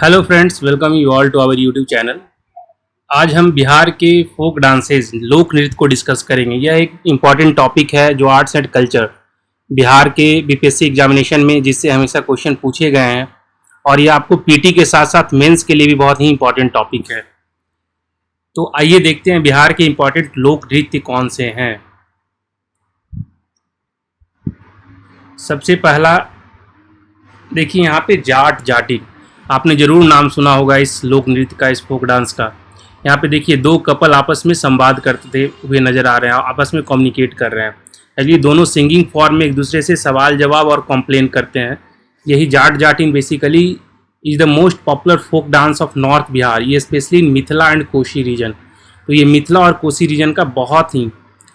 Hello friends, welcome you all to our YouTube channel. आज हम बिहार के फोक डांसेस लोक नृत्य को डिस्कस करेंगे। यह एक इम्पॉर्टेंट टॉपिक है जो आर्ट्स एंड कल्चर बिहार के बीपीएससी एग्जामिनेशन में जिससे हमेशा क्वेश्चन पूछे गए हैं, और यह आपको पीटी के साथ साथ मेंस के लिए भी बहुत ही इम्पॉर्टेंट टॉपिक है। तो आइए देखते हैं बिहार के इम्पॉर्टेंट लोक नृत्य कौन से हैं। सबसे पहला देखिए यहाँ पे जाट जाटिन, आपने जरूर नाम सुना होगा इस लोक नृत्य का, इस फोक डांस का। यहाँ पे देखिए दो कपल आपस में संवाद करते हुए नजर आ रहे हैं, आपस में कम्युनिकेट कर रहे हैं। एक्चुअली दोनों सिंगिंग फॉर्म में एक दूसरे से सवाल जवाब और कॉम्प्लेन करते हैं। यही Jat Jatin basically is the most popular folk dance of north Bihar, ये specially in Mithila and Koshi region. तो ये मिथिला और कोसी रीजन का बहुत ही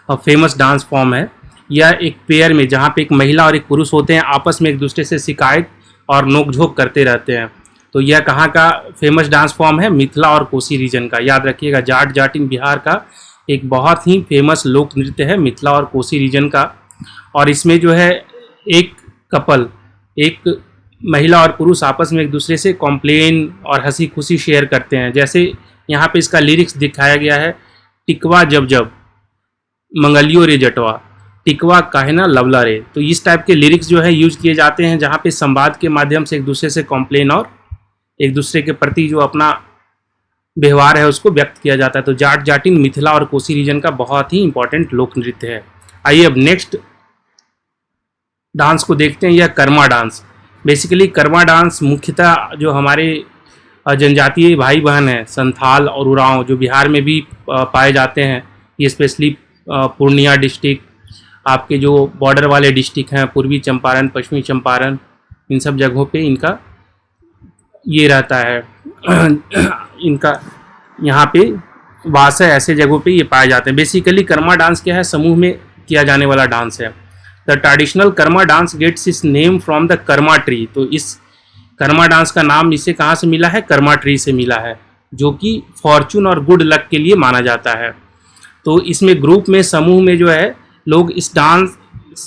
फेमस डांस फॉर्म है। यह एक पेयर में, जहाँ पे एक महिला और एक पुरुष होते हैं, आपस में एक दूसरे से शिकायत और नोकझोंक करते रहते हैं। तो यह कहाँ का फेमस डांस फॉर्म है? मिथिला और कोसी रीजन का। याद रखिएगा, जाट जाटिन बिहार का एक बहुत ही फेमस लोक नृत्य है, मिथिला और कोसी रीजन का। और इसमें जो है एक कपल, एक महिला और पुरुष आपस में एक दूसरे से कॉम्प्लेन और हंसी खुशी शेयर करते हैं। जैसे यहाँ पे इसका लिरिक्स दिखाया गया है, टिकवा जब जब मंगलियो रे जटवा, टिकवा कहना लवला रे। तो इस टाइप के लिरिक्स जो है यूज किए जाते हैं, जहाँ पे संवाद के माध्यम से एक दूसरे से कॉम्प्लेन और एक दूसरे के प्रति जो अपना व्यवहार है उसको व्यक्त किया जाता है। तो जाट जाटिन मिथिला और कोसी रीजन का बहुत ही इंपॉर्टेंट लोक नृत्य है। आइए अब नेक्स्ट डांस को देखते हैं, यह Karma dance. Basically Karma dance मुख्यतः जो हमारे जनजातीय भाई बहन हैं, संथाल और उरांव, जो बिहार में भी पाए जाते हैं। ये स्पेशली पूर्णिया डिस्ट्रिक्ट, आपके जो बॉर्डर वाले डिस्ट्रिक्ट हैं, पूर्वी चंपारण, पश्चिमी चंपारण, इन सब जगहों पे इनका ये रहता है इनका यहाँ पे वास है। ऐसे जगहों पे ये पाए जाते हैं। बेसिकली कर्मा डांस क्या है? समूह में किया जाने वाला डांस है। The traditional Karma dance gets its name from the Karma tree. तो इस कर्मा डांस का नाम इसे कहाँ से मिला है? कर्मा ट्री से मिला है, जो कि फॉर्चून और गुड लक के लिए माना जाता है। तो इसमें ग्रुप में, समूह में जो है लोग इस डांस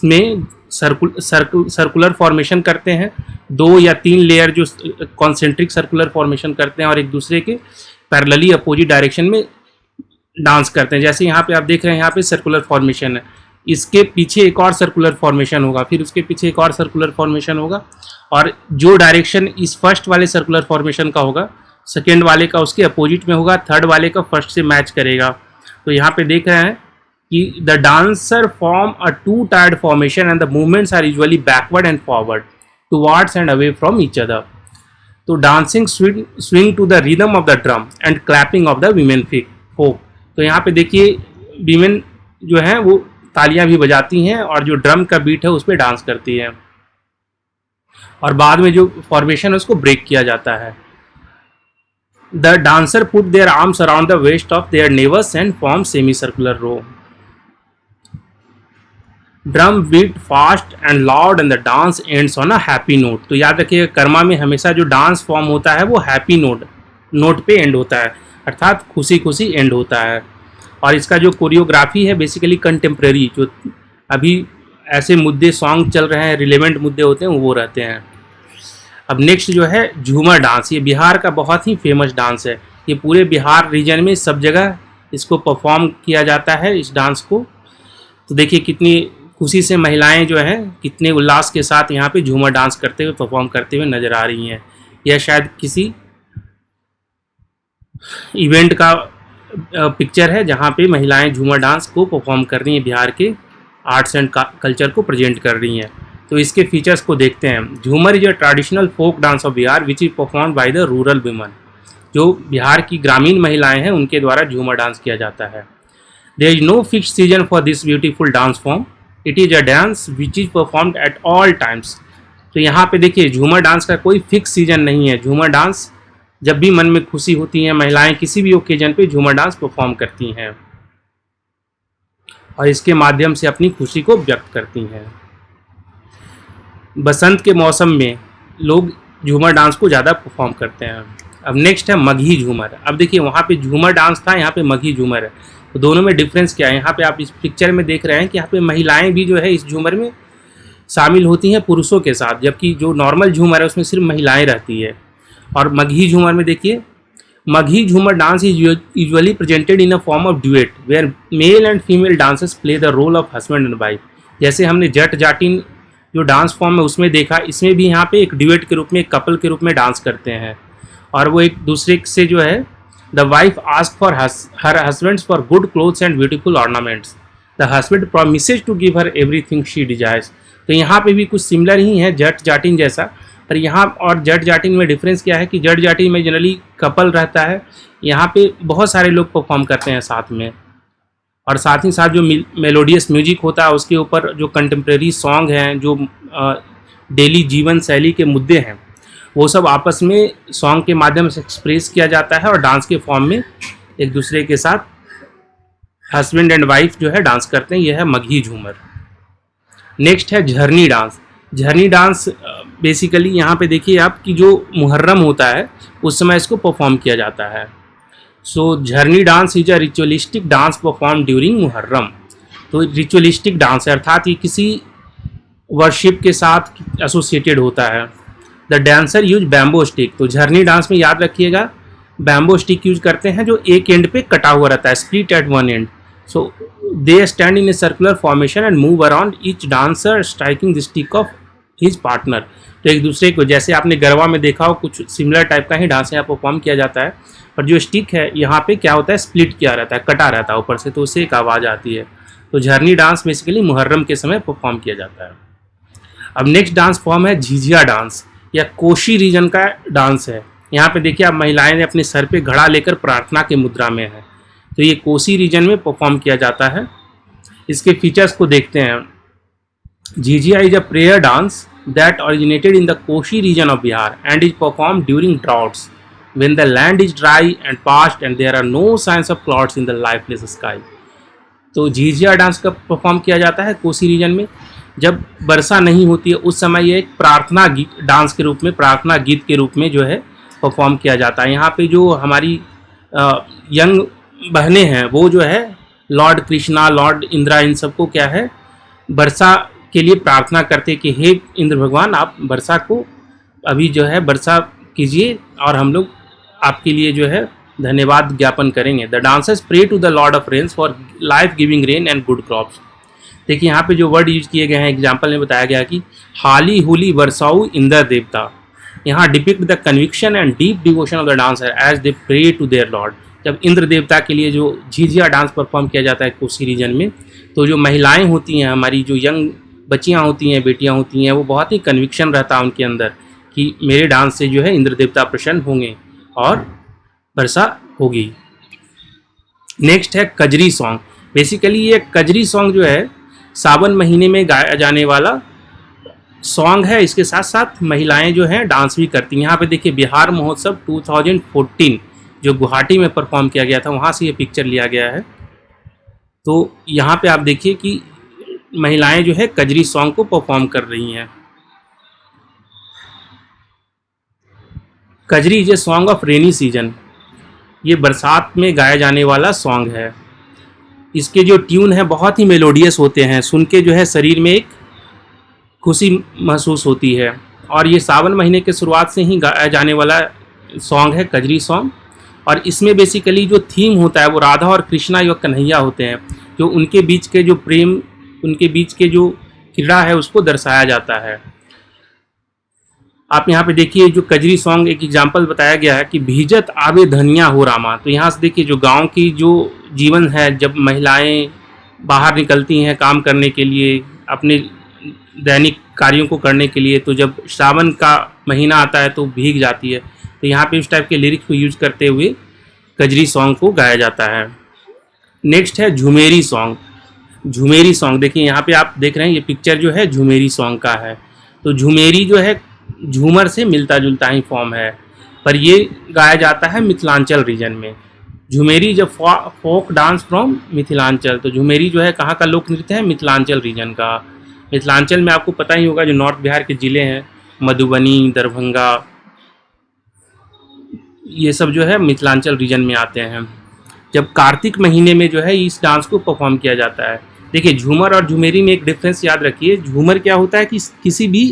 में सर्कुलर फॉर्मेशन करते हैं। 2 या 3 लेयर जो कॉन्सेंट्रिक सर्कुलर फॉर्मेशन करते हैं और एक दूसरे के पैरेलली अपोजिट डायरेक्शन में डांस करते हैं। जैसे यहाँ पे आप देख रहे हैं, यहाँ पे सर्कुलर फॉर्मेशन है, इसके पीछे एक और सर्कुलर फॉर्मेशन होगा, फिर उसके पीछे एक और सर्कुलर फॉर्मेशन होगा, और जो डायरेक्शन इस फर्स्ट वाले सर्कुलर फॉर्मेशन का होगा, सेकेंड वाले का उसके अपोजिट में होगा, थर्ड वाले का फर्स्ट से मैच करेगा। तो यहाँ पे देख रहे हैं कि the dancer form a 2 tiered formation and the movements are usually backward and forward, towards and away from each other. तो dancing swing to the rhythm of the drum and clapping of the women folk. तो यहाँ पे देखिए women जो है वो तालियां भी बजाती हैं और जो ड्रम का बीट है उस पर डांस करती हैं, और बाद में जो फॉर्मेशन है उसको ब्रेक किया जाता है। The dancer put their arms around the waist of their neighbours and form semi circular row. Drum beat fast and loud and the dance ends on a happy note. तो याद रखिएगा, कर्मा में हमेशा जो डांस फॉर्म होता है वो happy note पे एंड होता है, अर्थात खुशी खुशी एंड होता है। और इसका जो कोरियोग्राफी है बेसिकली कंटेम्प्रेरी, जो अभी ऐसे मुद्दे सॉन्ग चल रहे हैं, रिलेवेंट मुद्दे होते हैं, वो रहते हैं। अब नेक्स्ट जो है झूमर डांस। ये बिहार का बहुत ही फेमस डांस है। ये पूरे बिहार रीजन में सब जगह इसको परफॉर्म किया जाता है, इस डांस को। तो देखिए कितनी खुशी से महिलाएं जो हैं कितने उल्लास के साथ यहाँ पे झूमर डांस करते हुए, परफॉर्म करते हुए नजर आ रही हैं। यह शायद किसी इवेंट का पिक्चर है जहाँ पे महिलाएं झूमर डांस को परफॉर्म कर रही हैं, बिहार के आर्ट्स एंड कल्चर को प्रेजेंट कर रही हैं। तो इसके फीचर्स को देखते हैं। Jhumar is a traditional folk dance of Bihar which is perform by the rural women. जो बिहार की ग्रामीण महिलाएं हैं उनके द्वारा झूमर डांस किया जाता है। There is no fixed season for this beautiful dance form, it is a dance which is performed at all times. तो यहाँ पे देखिए झूमर डांस का कोई फिक्स सीजन नहीं है। झूमर डांस जब भी मन में खुशी होती है, महिलाएं किसी भी ओकेजन पे झूमर डांस परफॉर्म करती हैं और इसके माध्यम से अपनी खुशी को व्यक्त करती हैं। बसंत के मौसम में लोग झूमर डांस को ज़्यादा परफॉर्म करते हैं। अब नेक्स्ट है मगही झूमर। अब देखिए वहाँ पे झूमर डांस था, यहाँ पे मगही झूमर है। तो दोनों में डिफरेंस क्या है? यहाँ पे आप इस पिक्चर में देख रहे हैं कि यहाँ पे महिलाएं भी जो है इस झूमर में शामिल होती हैं पुरुषों के साथ, जबकि जो नॉर्मल झूमर है उसमें सिर्फ महिलाएं रहती है। और मगही झूमर में देखिए, Magahi Jhumar dance is usually presented in a form of duet where male and female dancers play the role of husband and wife. जैसे हमने जट जाटिन जो डांस फॉर्म है उसमें देखा, इसमें भी यहाँ पे एक ड्यूएट के रूप में, एक कपल के रूप में डांस करते हैं और वो एक दूसरे से जो है, the wife ask for her husband for good clothes and beautiful ornaments, the husband promises to give her everything she desires. तो यहाँ पे भी कुछ सिमिलर ही है जट जाटिन जैसा, पर यहाँ और जट जाटिन में डिफरेंस क्या है कि जट जाटिन में जनरली कपल रहता है, यहाँ पे बहुत सारे लोग परफॉर्म करते हैं साथ में, और साथ ही साथ जो मेलोडियस म्यूजिक होता है उसके ऊपर जो कंटेम्प्रेरी सॉन्ग हैं, जो डेली जीवन शैली के मुद्दे हैं, वो सब आपस में सॉन्ग के माध्यम से एक्सप्रेस किया जाता है और डांस के फॉर्म में एक दूसरे के साथ हस्बैंड एंड वाइफ जो है डांस करते हैं। यह है मगही झूमर। नेक्स्ट है झरनी डांस। झरनी डांस बेसिकली यहाँ पे देखिए आप कि जो मुहर्रम होता है उस समय इसको परफॉर्म किया जाता है। So Jharni dance is a ritualistic dance perform during Muharram. तो रिचुअलिस्टिक डांस है, अर्थात ये किसी वर्शिप के साथ एसोसिएटेड होता है। The dancer use bamboo stick. तो झरनी डांस में याद रखिएगा बैम्बो स्टिक यूज करते हैं जो एक एंड पे कटा हुआ रहता है, split at one end. So they stand in a circular formation and move around each dancer striking the stick of his partner. तो एक दूसरे को, जैसे आपने गरबा में देखा हो, कुछ सिमिलर टाइप का ही डांस यहाँ परफॉर्म किया जाता है, पर जो स्टिक है यहाँ पे क्या होता है, स्प्लिट किया रहता है, कटा रहता है ऊपर से, तो उससे एक आवाज़ आती है। तो झरनी डांस बेसिकली मुहर्रम के समय परफॉर्म किया जाता है। अब नेक्स्ट डांस फॉर्म है झिझिया डांस या कोशी रीजन का डांस है। यहाँ पे देखिए आप महिलाएं ने अपने सर पे घड़ा लेकर प्रार्थना के मुद्रा में है, तो ये कोसी रीजन में परफॉर्म किया जाता है। इसके फीचर्स को देखते हैं। Jhijhiya is a prayer dance that originated in the Koshi region of Bihar and is performed during droughts when the land is dry and parched and there are no signs of clouds in the lifeless sky। तो Jhijhiya dance कब perform किया जाता है Kosi reason में, जब वर्षा नहीं होती है, उस समय ये एक प्रार्थना गीत डांस के रूप में, प्रार्थना गीत के रूप में जो है परफॉर्म किया जाता है। यहाँ पे जो हमारी यंग बहनें हैं वो जो है लॉर्ड कृष्णा, लॉर्ड इंदिरा, इन सबको क्या है वर्षा के लिए प्रार्थना करते कि हे इंद्र भगवान, आप वर्षा को अभी जो है वर्षा कीजिए और हम लोग आपके लिए जो है धन्यवाद ज्ञापन करेंगे। The dancers pray to the lord of rains for life giving rain and good crops. देखिए यहाँ पे जो वर्ड यूज किए गए हैं, एग्जाम्पल में बताया गया कि हाली हुली वर्षाऊ इंद्र देवता। यहाँ depict the conviction and deep devotion of the dancer as they pray to their lord. जब इंद्र देवता के लिए जो झिझिया डांस परफॉर्म किया जाता है कोसी रीजन में, तो जो महिलाएं होती हैं, हमारी जो यंग बच्चियां होती हैं, बेटियां होती हैं, वो बहुत ही कन्विक्शन रहता है उनके अंदर कि मेरे डांस से जो है इंद्र देवता प्रसन्न होंगे और वर्षा होगी। नेक्स्ट है कजरी सॉन्ग। बेसिकली ये कजरी सॉन्ग जो है सावन महीने में गाया जाने वाला सॉन्ग है। इसके साथ साथ महिलाएं जो हैं डांस भी करती हैं। यहाँ पे देखिए बिहार महोत्सव 2014 जो गुवाहाटी में परफॉर्म किया गया था, वहाँ से ये पिक्चर लिया गया है। तो यहाँ पे आप देखिए कि महिलाएं जो है कजरी सॉन्ग को परफॉर्म कर रही हैं। Kajari is a song of rainy season. ये बरसात में गाया जाने वाला सॉन्ग है। इसके जो ट्यून है बहुत ही मेलोडियस होते हैं, सुन के जो है शरीर में एक खुशी महसूस होती है। और ये सावन महीने के शुरुआत से ही गाया जाने वाला सॉन्ग है कजरी सॉन्ग। और इसमें बेसिकली जो थीम होता है वो राधा और कृष्णा या कन्हैया होते हैं, जो उनके बीच के जो प्रेम, उनके बीच के जो क्रीड़ा है उसको दर्शाया जाता है। आप यहाँ पे देखिए जो कजरी सॉन्ग एक एग्जांपल बताया गया है कि भीजत आवे धनिया हो रामा। तो यहाँ से देखिए जो गांव की जो जीवन है, जब महिलाएं बाहर निकलती हैं काम करने के लिए, अपने दैनिक कार्यों को करने के लिए, तो जब सावन का महीना आता है तो भीग जाती है। तो यहाँ पे इस टाइप के लिरिक्स को यूज करते हुए कजरी सॉन्ग को गाया जाता है। नेक्स्ट है झुमेरी सॉन्ग। झुमेरी सॉन्ग देखिए यहाँ पे आप देख रहे हैं, ये पिक्चर जो है झुमेरी सॉन्ग का है। तो झुमेरी जो है झूमर से मिलता जुलता ही फॉर्म है, पर ये गाया जाता है मिथिलांचल रीजन में। झुमेरी जब फोक डांस फ्रॉम मिथिलांचल। तो झुमेरी जो है कहाँ का लोक नृत्य है, मिथिलांचल रीजन का। मिथिलांचल में आपको पता ही होगा जो नॉर्थ बिहार के ज़िले हैं, मधुबनी, दरभंगा, ये सब जो है मिथिलांचल रीजन में आते हैं। जब कार्तिक महीने में जो है इस डांस को परफॉर्म किया जाता है। देखिए झूमर और झुमेरी में एक डिफरेंस याद रखिए। झूमर क्या होता है कि किसी भी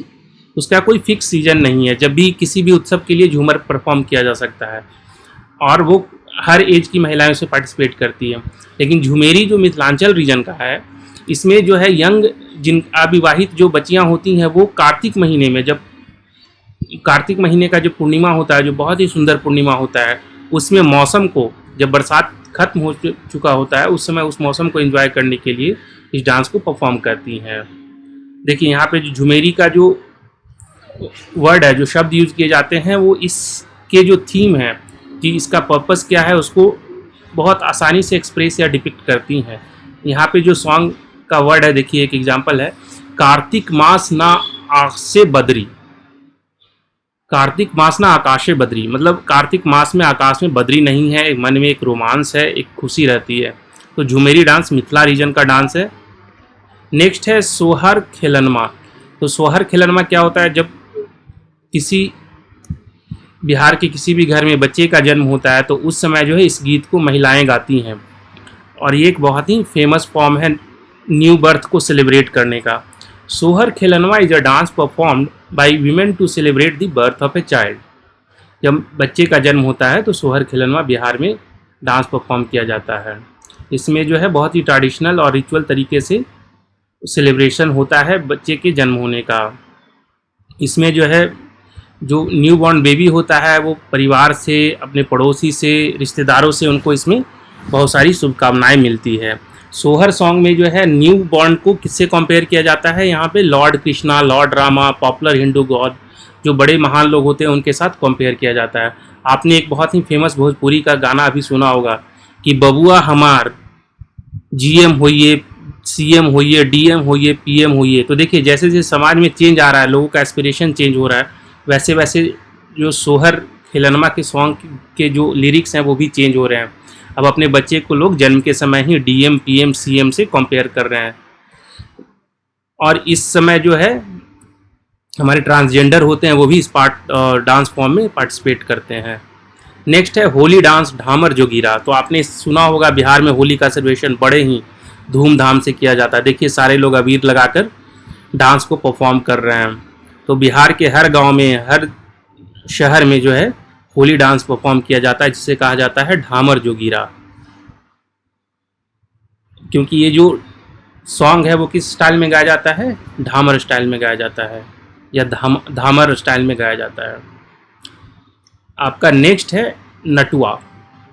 उसका कोई फिक्स सीजन नहीं है, जब भी किसी भी उत्सव के लिए झूमर परफॉर्म किया जा सकता है और वो हर एज की महिलाएं उसमें पार्टिसिपेट करती हैं। लेकिन झूमेरी जो मिथिलांचल रीजन का है, इसमें जो है यंग जिन अविवाहित जो बच्चियां होती हैं वो कार्तिक महीने में, जब कार्तिक महीने का जो पूर्णिमा होता है, जो बहुत ही सुंदर पूर्णिमा होता है, उसमें मौसम को, जब बरसात खत्म हो चुका होता है, उस समय उस मौसम को एंजॉय करने के लिए इस डांस को परफॉर्म करती हैं। देखिए यहाँ पे जो झुमेरी का जो वर्ड है, जो शब्द यूज किए जाते हैं, वो इसके जो थीम है कि इसका पर्पस क्या है उसको बहुत आसानी से एक्सप्रेस या डिपिक्ट करती हैं। यहाँ पे जो सॉन्ग का वर्ड है, देखिए एक एग्जांपल है, कार्तिक मास ना आकाशे बदरी। कार्तिक मास ना आकाशे बदरी मतलब कार्तिक मास में आकाश में बदरी नहीं है, मन में एक रोमांस है, एक खुशी रहती है। तो झुमेरी डांस मिथिला रीजन का डांस है। नेक्स्ट है सोहर खेलनमा। तो सोहर खेलनमा क्या होता है, जब किसी बिहार के किसी भी घर में बच्चे का जन्म होता है तो उस समय जो है इस गीत को महिलाएं गाती हैं और ये एक बहुत ही फेमस फॉर्म है न्यू बर्थ को सेलिब्रेट करने का। Sohar Khelanwa is a dance performed by women to celebrate the birth of a child. जब बच्चे का जन्म होता है तो सोहर खेलनवा बिहार में डांस परफॉर्म किया जाता है। इसमें जो है बहुत ही ट्रेडिशनल और रिचुअल तरीके से सेलिब्रेशन होता है बच्चे के जन्म होने का। इसमें जो है जो न्यू बॉर्न बेबी होता है वो परिवार से, अपने पड़ोसी से, रिश्तेदारों से उनको इसमें बहुत सारी शुभकामनाएं मिलती है। सोहर सॉन्ग में जो है न्यू बॉर्न को किससे कंपेयर किया जाता है, यहाँ पे Lord Krishna, Lord Rama, popular Hindu God, जो बड़े महान लोग होते हैं उनके साथ कंपेयर किया जाता है। आपने एक बहुत ही फेमस भोजपुरी का गाना अभी सुना होगा कि बबुआ हमार जीएम होइए, सीएम होइए, डीएम होइए, पीएम होइए। तो देखिए जैसे जैसे समाज में चेंज आ रहा है, लोगों का एस्पिरेशन चेंज हो रहा है, वैसे वैसे जो सोहर खेलनमा के सॉन्ग के जो लिरिक्स हैं वो भी चेंज हो रहे हैं। अब अपने बच्चे को लोग जन्म के समय ही डीएम, पीएम, सीएम से कंपेयर कर रहे हैं। और इस समय जो है हमारे ट्रांसजेंडर होते हैं वो भी इस डांस फॉर्म में पार्टिसिपेट करते हैं। नेक्स्ट है होली डांस ढामर जोगीरा। तो आपने सुना होगा बिहार में होली का सेलिब्रेशन बड़े ही धूमधाम से किया जाता है। देखिए सारे लोग अबीर लगाकर डांस को परफॉर्म कर रहे हैं। तो बिहार के हर गांव में, हर शहर में जो है होली डांस परफॉर्म किया जाता है, जिसे कहा जाता है ढामर जोगीरा। क्योंकि ये जो सॉन्ग है वो किस स्टाइल में गाया जाता है, ढामर स्टाइल में गाया जाता है या धामर स्टाइल में गाया जाता है। आपका नेक्स्ट है नटुआ।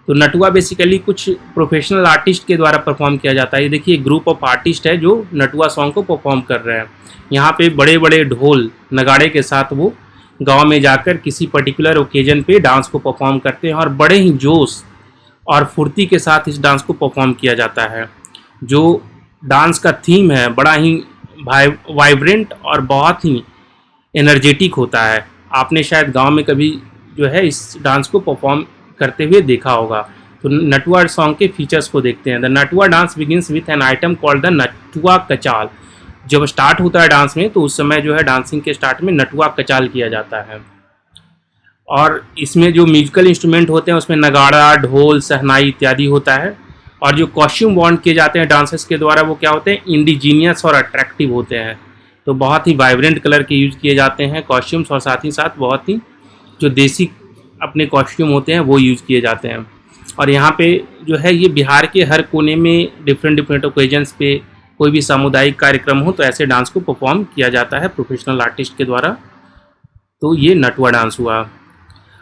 तो नटुआ बेसिकली कुछ प्रोफेशनल आर्टिस्ट के द्वारा परफॉर्म किया जाता है। ये देखिए ग्रुप ऑफ आर्टिस्ट है जो नटुआ सॉन्ग को परफॉर्म कर रहे हैं। यहाँ पे बड़े बड़े ढोल नगाड़े के साथ वो गांव में जाकर किसी पर्टिकुलर ओकेजन पे डांस को परफॉर्म करते हैं और बड़े ही जोश और फुर्ती के साथ इस डांस को परफॉर्म किया जाता है। जो डांस का थीम है बड़ा ही वाइब्रेंट और बहुत ही एनर्जेटिक होता है। आपने शायद गांव में कभी जो है इस डांस को परफॉर्म करते हुए देखा होगा। तो नटुआ सॉन्ग के फीचर्स को देखते हैं। The Natua dance begins with an item called the Natua Kachal. जब स्टार्ट होता है डांस में तो उस समय जो है डांसिंग के स्टार्ट में नटुआ कचाल किया जाता है। और इसमें जो म्यूजिकल इंस्ट्रूमेंट होते हैं उसमें नगाड़ा, ढोल, सहनाई इत्यादि होता है। और जो कॉस्ट्यूम बॉन्ड किए जाते हैं डांसर्स के द्वारा वो क्या होते हैं, इंडिजीनियस और अट्रैक्टिव होते हैं। तो बहुत ही वाइब्रेंट कलर के यूज किए जाते हैं कॉस्ट्यूम्स, और साथ ही साथ बहुत ही जो देसी अपने कॉस्ट्यूम होते हैं वो यूज किए जाते हैं। और यहाँ पे जो है ये बिहार के हर कोने में डिफरेंट ओकेजन्स पे कोई भी सामुदायिक कार्यक्रम हो तो ऐसे डांस को परफॉर्म किया जाता है प्रोफेशनल आर्टिस्ट के द्वारा। तो ये नटुआ डांस हुआ।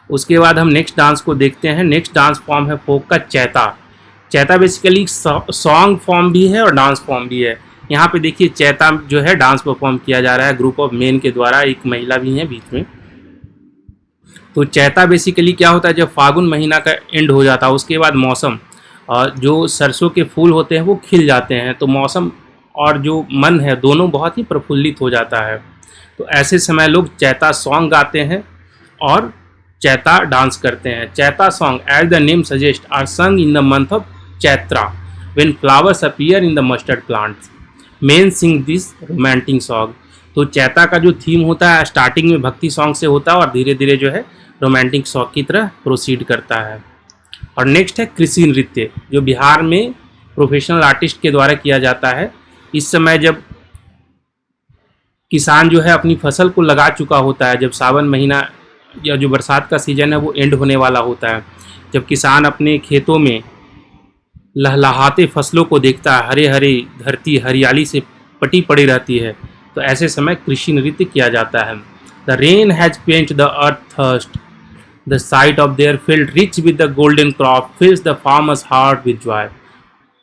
उसके बाद हम नेक्स्ट डांस को देखते हैं। नेक्स्ट डांस फॉर्म है फोक का Chaita. Chaita basically song form भी है और डांस फॉर्म भी है। यहाँ पे देखिए चैता जो है डांस परफॉर्म किया जा रहा है ग्रुप ऑफ मेन के द्वारा, एक महिला भी है बीच में। तो चैता बेसिकली क्या होता है, जब फागुन महीना का एंड हो जाता है उसके बाद मौसम और जो सरसों के फूल होते हैं वो खिल जाते हैं, तो मौसम और जो मन है दोनों बहुत ही प्रफुल्लित हो जाता है। तो ऐसे समय लोग चैता सॉन्ग गाते हैं और चैता डांस करते हैं। Chaita song as the name suggest are sung in the month of Chaitra when flowers appear in the mustard plants. Men sing this romantic song. तो चैता का जो थीम होता है स्टार्टिंग में भक्ति सॉन्ग से होता है और धीरे धीरे जो है रोमांटिक सॉन्ग की तरह प्रोसीड करता है। और नेक्स्ट है कृषि नृत्य, जो बिहार में प्रोफेशनल आर्टिस्ट के द्वारा किया जाता है। इस समय जब किसान जो है अपनी फसल को लगा चुका होता है, जब सावन महीना या जो बरसात का सीज़न है वो एंड होने वाला होता है, जब किसान अपने खेतों में लहलहाते फसलों को देखता है, हरे हरे धरती हरियाली से पटी पड़ी रहती है, तो ऐसे समय कृषि नृत्य किया जाता है। The rain has quenched the earth thirst, the sight of their field rich with the golden crop fills the farmers heart with joy,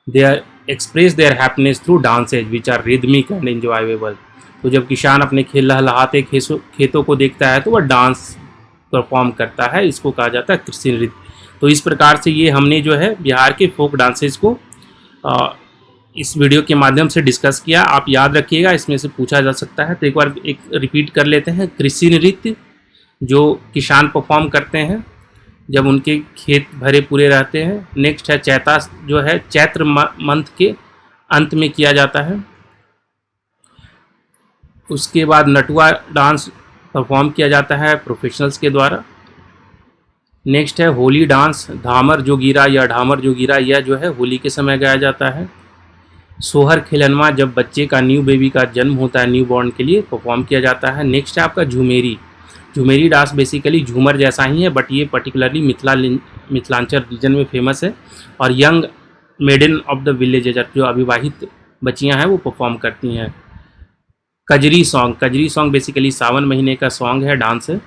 they are express their happiness through dances which are rhythmic and enjoyable. तो जब किसान अपने खेल लहलहाते खेतों को देखता है तो वह डांस परफॉर्म करता है, इसको कहा जाता है कृषि नृत्य। तो इस प्रकार से ये हमने जो है बिहार के फोक डांसेस को इस वीडियो के माध्यम से डिस्कस किया। आप याद रखिएगा, इसमें से पूछा जा सकता है, तो एक बार एक रिपीट कर लेते हैं। कृषि नृत्य जो किसान परफॉर्म करते हैं जब उनके खेत भरे पूरे रहते हैं। नेक्स्ट है चैता, जो है चैत्र मंथ के अंत में किया जाता है। उसके बाद नटुआ डांस परफॉर्म किया जाता है प्रोफेशनल्स के द्वारा। नेक्स्ट है होली डांस, धामर जो गिरा या ढामर जो गिरा, यह जो है होली के समय गाया जाता है। सोहर खिलनवा, जब बच्चे का न्यू बेबी का जन्म होता है, न्यू बॉर्न के लिए परफॉर्म किया जाता है। नेक्स्ट है आपका झूमेरी। झूमेरी डांस बेसिकली झूमर जैसा ही है, बट ये पर्टिकुलरली मिथिलांचल रीजन में फेमस है, और young maiden of the villages, जो अविवाहित बच्चियां हैं वो परफॉर्म करती हैं। Kajari song, Kajari song basically सावन महीने का सॉन्ग है, डांस है।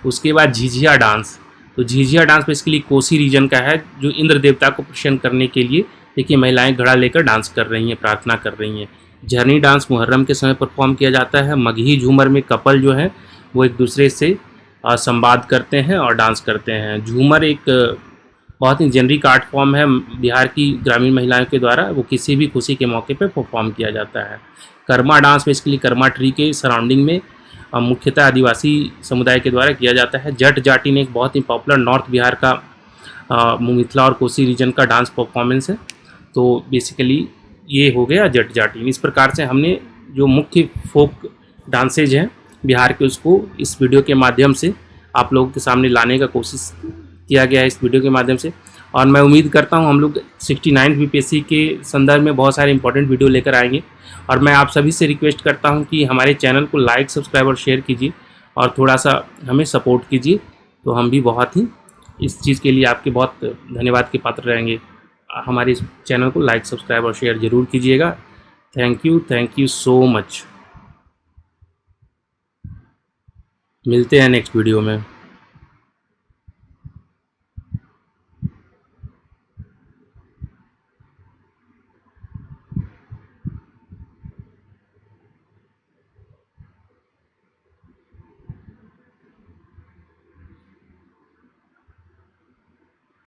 उसके बाद झिझिया डांस, तो Jhijhiya dance basically Kosi region का है, जो इंद्र देवता को प्रसन्न करने के लिए देखिए महिलाएं घड़ा लेकर डांस कर रही हैं, प्रार्थना कर रही हैं। झरनी डांस मुहर्रम के समय परफॉर्म किया जाता है। मगही झूमर में कपल जो है वो एक दूसरे से संवाद करते हैं और डांस करते हैं। झूमर एक बहुत ही जेनरिक आर्ट फॉर्म है बिहार की ग्रामीण महिलाओं के द्वारा, वो किसी भी खुशी के मौके पर परफॉर्म किया जाता है। Karma dance basically Karma tree के सराउंडिंग में मुख्यतः आदिवासी समुदाय के द्वारा किया जाता है। जट जाटिन एक बहुत ही पॉपुलर नॉर्थ बिहार का मिथिला और कोसी रीजन का डांस परफॉर्मेंस है। तो बेसिकली ये हो गया जट जाटिन। इस प्रकार से हमने जो मुख्य फोक डांसेज हैं बिहार के, उसको इस वीडियो के माध्यम से आप लोगों के सामने लाने का कोशिश किया गया है इस वीडियो के माध्यम से। और मैं उम्मीद करता हूँ हम लोग 69 बीपीएससी के संदर्भ में बहुत सारे इंपॉर्टेंट वीडियो लेकर आएंगे। और मैं आप सभी से रिक्वेस्ट करता हूं कि हमारे चैनल को लाइक, सब्सक्राइब और शेयर कीजिए और थोड़ा सा हमें सपोर्ट कीजिए, तो हम भी बहुत ही इस चीज़ के लिए आपके बहुत धन्यवाद के पात्र रहेंगे। हमारे इस चैनल को लाइक, सब्सक्राइब और शेयर ज़रूर कीजिएगा। Thank you so much. मिलते हैं नेक्स्ट वीडियो में।